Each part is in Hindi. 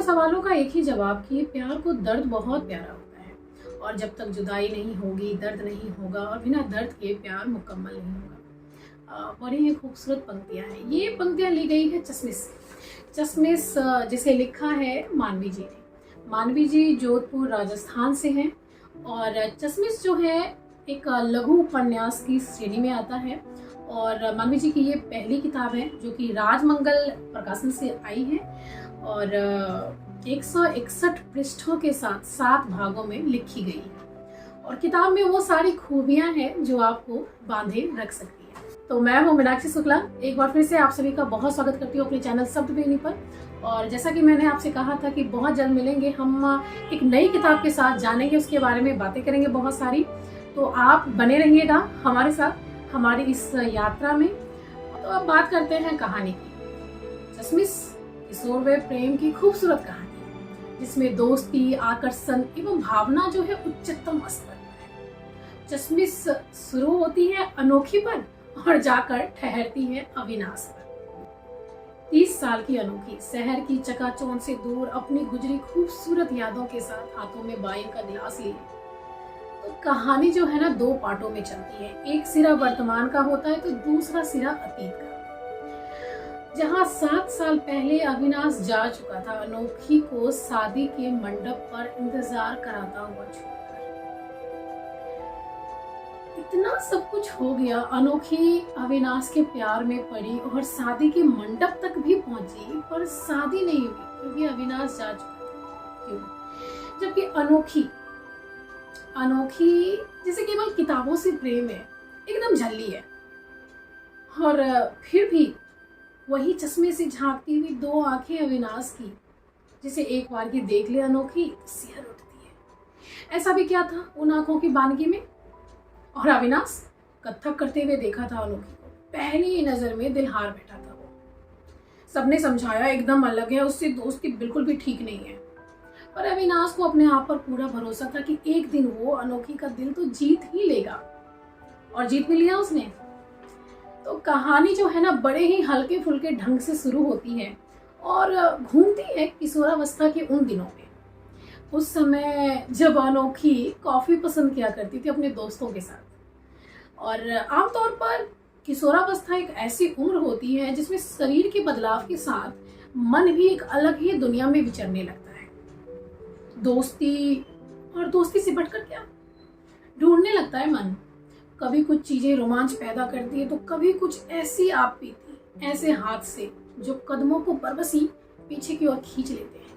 हमेशा सवालों का एक ही जवाब कि प्यार को दर्द बहुत प्यारा होता है और जब तक जुदाई नहीं होगी, दर्द नहीं होगा और बिना दर्द के प्यार मुकम्मल नहीं होगा। बड़ी ही खूबसूरत पंक्तियां हैं। ये पंक्तियां ली गई है चश्मिश से। चश्मिश जिसे लिखा है मानवी जी ने। मानवी जी जोधपुर राजस्थान से हैं और चश्मिश जो है एक लघु उपन्यास की श्रेणी में आता है और मानवी जी की ये पहली किताब है जो कि राजमंगल प्रकाशन से आई है और 161 पृष्ठों के साथ 7 भागों में लिखी गई है और किताब में वो सारी खूबियां हैं जो आपको बांधे रख सकती है। तो मैं हूँ मीनाक्षी शुक्ला, एक बार फिर से आप सभी का बहुत स्वागत करती हूँ अपने चैनल शब्दवेदी पर। और जैसा कि मैंने आपसे कहा था कि बहुत जल्द मिलेंगे, हम एक नई किताब के साथ जानेंगे, उसके बारे में बातें करेंगे बहुत सारी। तो आप बने रहिएगा हमारे साथ हमारी इस यात्रा में। तो अब बात करते हैं कहानी की। चश्मिश किशोर व प्रेम की खूबसूरत कहानी जिसमें दोस्ती, आकर्षण एवं भावना जो है उच्चतम स्तर पर है। चश्मिश शुरू होती है अनोखी पर और जाकर ठहरती है अविनाश पर। 30 साल की अनोखी शहर की चकाचौंध से दूर अपनी गुजरी खूबसूरत यादों के साथ हाथों में वाइन का गिलास लिए तो कहानी जो है ना 2 पार्टों में चलती है। एक सिरा वर्तमान का होता है तो दूसरा सिरा अतीत का, जहां 7 साल पहले अविनाश जा चुका था अनोखी को शादी के मंडप पर इंतजार कराता हुआ छोड़कर। इतना सब कुछ हो गया, अनोखी अविनाश के प्यार में पड़ी और शादी के मंडप तक भी पहुंची पर शादी नहीं हुई क्योंकि अविनाश जा चुका था। क्यों? जबकि अनोखी जिसे केवल किताबों से प्रेम है, एकदम झल्ली है और फिर भी वही चश्मे से झांकती हुई 2 आंखें अविनाश की, जिसे एक बार की देख ले अनोखी सिहर उठती है। ऐसा भी क्या था उन आंखों की बानगी में? और अविनाश कत्थक करते हुए देखा था अनोखी को। पहली नजर में दिल हार बैठा था वो। सबने समझाया एकदम अलग है, उससे दोस्ती बिल्कुल भी ठीक नहीं है, पर अविनाश को अपने आप पर पूरा भरोसा था कि एक दिन वो अनोखी का दिल तो जीत ही लेगा और जीत भी लिया उसने। तो कहानी जो है ना बड़े ही हल्के फुल्के ढंग से शुरू होती है और घूमती है किशोरावस्था के उन दिनों में। उस समय जब अनोखी कॉफी पसंद किया करती थी अपने दोस्तों के साथ। और आमतौर पर किशोरावस्था एक ऐसी उम्र होती है जिसमें शरीर के बदलाव के साथ मन भी एक अलग ही दुनिया में विचरने लगता है। दोस्ती और दोस्ती से बढ़कर क्या ढूंढने लगता है मन। कभी कुछ चीजें रोमांच पैदा करती है तो कभी कुछ ऐसी आप बीती, ऐसे हाथ से जो कदमों को बरबसी पीछे की ओर खींच लेते हैं।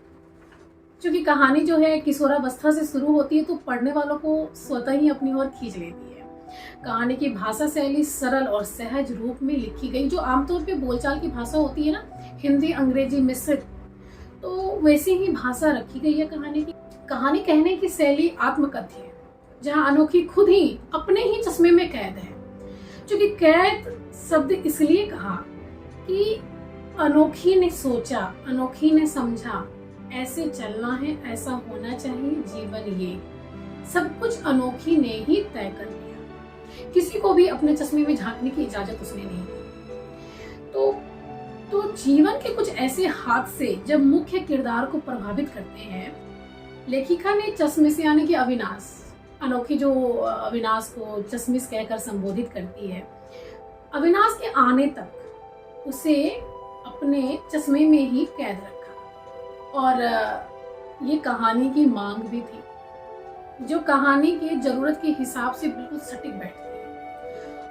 क्योंकि कहानी जो है किशोरावस्था से शुरू होती है तो पढ़ने वालों को स्वतः ही अपनी ओर खींच लेती है। कहानी की भाषा शैली सरल और सहज रूप में लिखी गई, जो आमतौर पे बोलचाल की भाषा होती है ना, हिंदी अंग्रेजी मिश्रित, तो वैसी ही भाषा रखी गई है कहानी की। कहानी कहने की शैली आत्मकथ्य है, जहां अनोखी खुद ही अपने ही चश्मे में कैद है। क्योंकि कैद शब्द इसलिए कहा कि अनोखी ने सोचा, अनोखी ने समझा, ऐसे चलना है, ऐसा होना चाहिए जीवन, ये सब कुछ अनोखी ने ही तय कर लिया। किसी को भी अपने चश्मे में झांकने की इजाजत उसने नहीं दी। तो जीवन के कुछ ऐसे हादसे जब मुख्य किरदार को प्रभावित करते हैं, लेखिका ने चश्मिश यानी कि अविनाश, अनोखी जो अविनाश को चश्मिश कहकर संबोधित करती है, अविनाश के आने तक उसे अपने चश्मे में ही कैद रखा। और ये कहानी की मांग भी थी, जो कहानी की जरूरत के हिसाब से बिल्कुल सटीक बैठती है।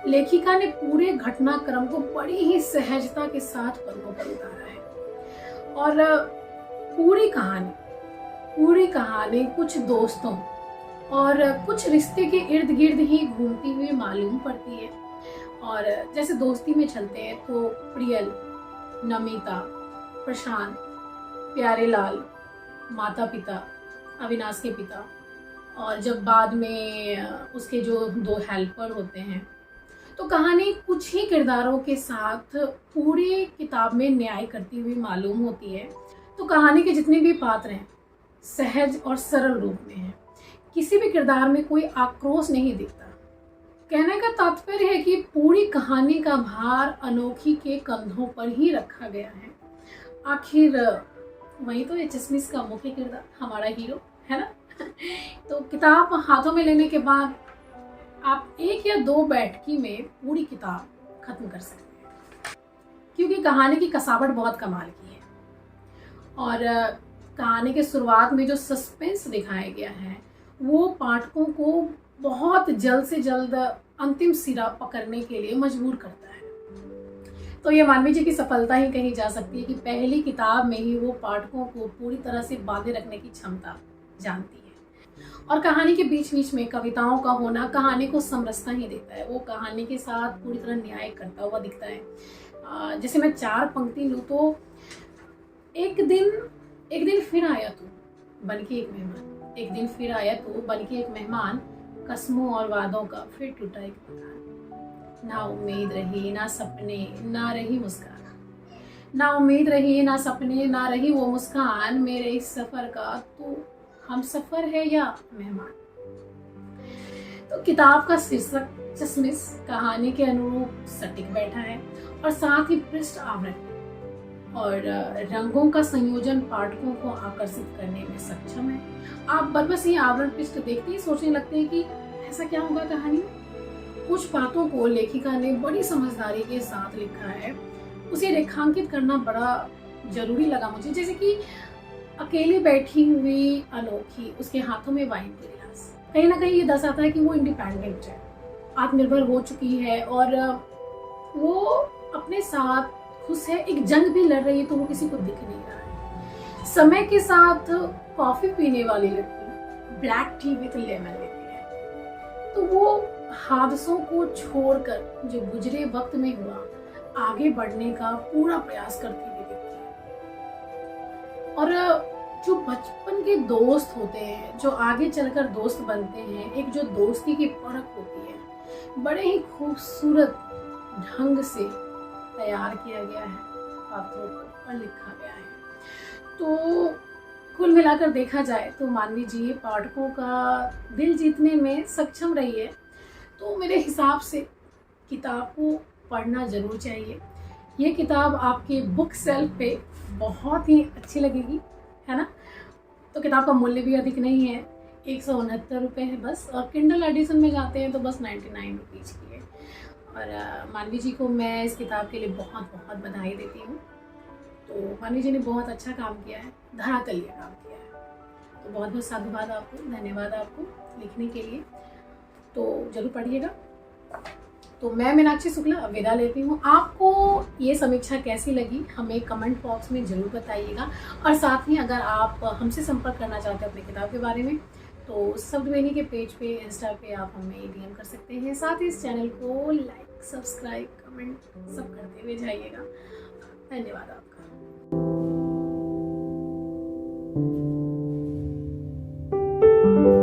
लेखिका ने पूरे घटनाक्रम को बड़ी ही सहजता के साथ पन्नों पर उतारा है और पूरी कहानी कुछ दोस्तों और कुछ रिश्ते के इर्द गिर्द ही घूमती हुई मालूम पड़ती है। और जैसे दोस्ती में चलते हैं तो प्रियल, नमिता, प्रशांत, प्यारे लाल, माता पिता, अविनाश के पिता, और जब बाद में उसके जो 2 हेल्पर होते हैं, तो कहानी कुछ ही किरदारों के साथ पूरी किताब में न्याय करती हुई मालूम होती है। तो कहानी के जितने भी पात्र हैं सहज और सरल रूप में हैं। किसी भी किरदार में कोई आक्रोश नहीं दिखता। कहने का तात्पर्य है कि पूरी कहानी का भार अनोखी के कंधों पर ही रखा गया है। आखिर वही तो ये चश्मिश का मुख्य किरदार, हमारा हीरो, है ना। तो किताब हाथों में लेने के बाद आप 1 या 2 बैठकी में पूरी किताब खत्म कर सकते हैं, क्योंकि कहानी की कसावट बहुत कमाल की है। और कहानी के शुरुआत में जो सस्पेंस दिखाया गया है वो पाठकों को बहुत जल्द से जल्द अंतिम सिरा पकड़ने के लिए मजबूर करता है। तो ये मानवी जी की सफलता ही कही जा सकती है कि पहली किताब में ही वो पाठकों को पूरी तरह से बांधे रखने की क्षमता जानती है। और कहानी के बीच बीच में कविताओं का होना कहानी को समरसता ही देता है, वो कहानी के साथ पूरी तरह न्याय करता हुआ दिखता है। जैसे मैं 4 पंक्ति लूँ तो एक दिन फिर आया तू बन के एक मेहमान, एक दिन फिर आया तू बन के एक मेहमान, कसमों और वादों का फिर टूटा एक मकान। ना उम्मीद रही ना सपने ना रही मुस्कान, ना उम्मीद रही ना सपने ना रही वो मुस्कान, मेरे इस सफर का तू हम सफर है या मेहमान। तो किताब का शीर्षक चश्मिश कहानी के अनुरूप सटीक बैठा है और साथ ही पृष्ठ आवरण और रंगों का संयोजन पाठकों को आकर्षित करने में सक्षम है। आप बस ये आवरण पृष्ठ देखते ही सोचने लगते हैं कि ऐसा क्या होगा कहानी में। कुछ बातों को लेखिका ने बड़ी समझदारी के साथ लिखा है, उसे रेखांकित करना बड़ा जरूरी लगा मुझे। जैसे कि अकेली बैठी हुई अनोखी, उसके हाथों में वाइन की गिलास, कहीं ना कहीं ये दर्शाता है कि वो इंडिपेंडेंट है, आत्मनिर्भर हो चुकी है और वो अपने साथ खुश है। एक जंग भी लड़ रही है तो वो किसी को दिख नहीं रहा है। समय के साथ कॉफी पीने वाली लड़की ब्लैक टी विद लेमन लेती है, तो वो हादसों को छोड़कर जो गुजरे वक्त में हुआ आगे बढ़ने का पूरा प्रयास करती हुई दिखती है। और जो बचपन के दोस्त होते हैं, जो आगे चलकर दोस्त बनते हैं, एक जो दोस्ती की परख होती है, बड़े ही खूबसूरत ढंग से तैयार किया गया है पात्रों को और लिखा गया है। तो कुल मिलाकर देखा जाए तो मानवी जी पाठकों का दिल जीतने में सक्षम रही है। तो मेरे हिसाब से किताब को पढ़ना जरूर चाहिए। ये किताब आपके बुक सेल्फ पे बहुत ही अच्छी लगेगी, है ना। तो किताब का मूल्य भी अधिक नहीं है, 169 रुपये है बस, और किंडल एडिशन में जाते हैं तो बस 99 रुपीज़ की है। और मानवी जी को मैं इस किताब के लिए बहुत बहुत बधाई देती हूँ। तो मानवी जी ने बहुत अच्छा काम किया है, धरातलीय काम किया है। तो बहुत बहुत साधुवाद आपको, धन्यवाद आपको लिखने के लिए। तो जरूर पढ़िएगा। तो मैं मीनाक्षी शुक्ला विदा लेती हूँ। आपको ये समीक्षा कैसी लगी हमें कमेंट बॉक्स में ज़रूर बताइएगा। और साथ ही अगर आप हमसे संपर्क करना चाहते हैं अपनी किताब के बारे में तो शब्दवेदी के पेज पे, इंस्टा पे आप हमें DM कर सकते हैं। साथ ही इस चैनल को लाइक, सब्सक्राइब, कमेंट सब करते हुए जाइएगा। धन्यवाद आपका।